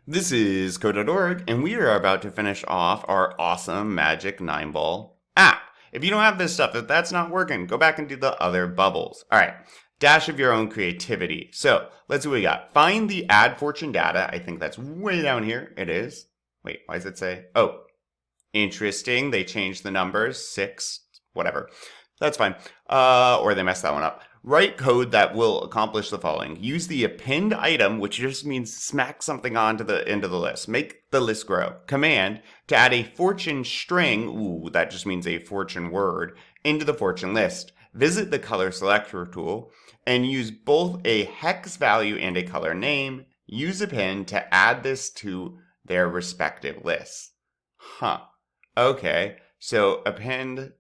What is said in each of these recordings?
This is Code.org, and we are about to finish off our awesome Magic 9-Ball app. If you don't have this stuff, if that's not working, go back and do the other bubbles. All right, dash of your own creativity. So let's see what we got. Find the add fortune data. I think that's way down here. It is. Wait, why does it say? Oh, interesting. They changed the numbers. 6, whatever. That's fine. Or they messed that one up. Write code that will accomplish the following. Use the append item, which just means smack something onto the end of the list. Make the list grow. Command to add a fortune string, ooh, that just means a fortune word, into the fortune list. Visit the color selector tool and use both a hex value and a color name. Use append to add this to their respective lists. Huh. Okay. So append.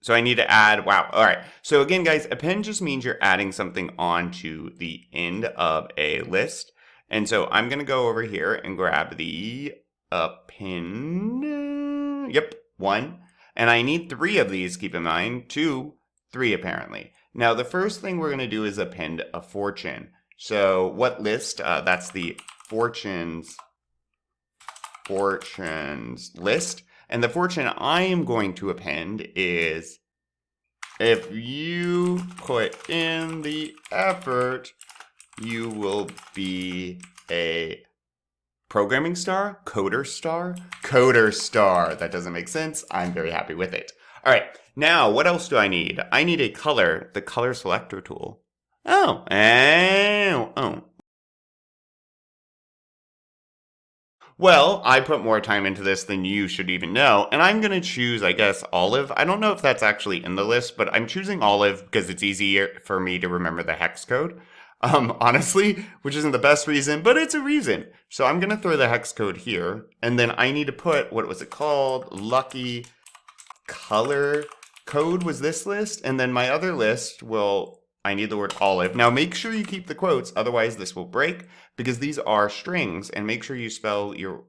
So I need to add, wow. All right. So again, guys, append just means you're adding something onto the end of a list. And so I'm going to go over here and grab the append. Yep, 1. And I need 3 of these, keep in mind. 2, 3 apparently. Now, the first thing we're going to do is append a fortune. So what list? That's the fortunes list. And the fortune I am going to append is, if you put in the effort, you will be a programming star, coder star. That doesn't make sense. I'm very happy with it. All right, now what else do I need? I need a color, the color selector tool. Oh. Well, I put more time into this than you should even know, and I'm going to choose, I guess, olive. I don't know if that's actually in the list, but I'm choosing olive because it's easier for me to remember the hex code. Honestly, which isn't the best reason, but it's a reason. So I'm going to throw the hex code here, and then I need to put, what was it called? Lucky color code was this list, and then my other list will, I need the word olive. Now make sure you keep the quotes, otherwise this will break, because these are strings, and make sure you spell your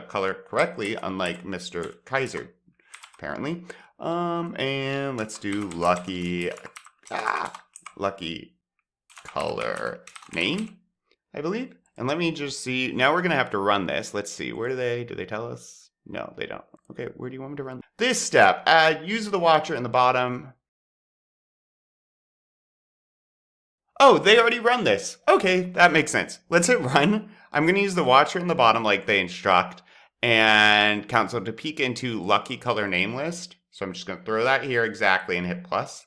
color correctly, unlike Mr. Kaiser, apparently. And let's do lucky color name, I believe. And let me just see, now we're gonna have to run this. Let's see, where do they tell us? No, they don't. Okay, where do you want me to run? This step, add user the watcher in the bottom. Oh, they already run this. Okay, that makes sense. Let's hit run. I'm going to use the watcher in the bottom like they instruct and council to peek into lucky color name list. So I'm just going to throw that here exactly and hit plus.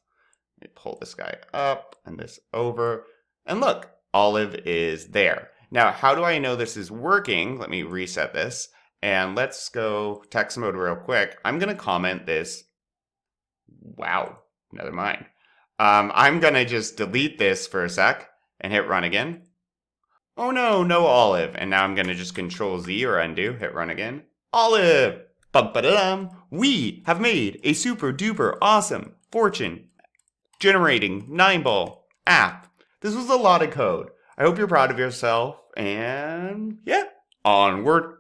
Let me pull this guy up and this over. And look, olive is there. Now, how do I know this is working? Let me reset this. And let's go text mode real quick. I'm going to comment this. Wow, never mind. I'm going to just delete this for a sec and hit run again. Oh no, no olive. And now I'm going to just control Z or undo, hit run again. Olive! Bum-ba-da-dum! We have made a super duper awesome fortune generating 9-ball app. This was a lot of code. I hope you're proud of yourself and yeah, onward.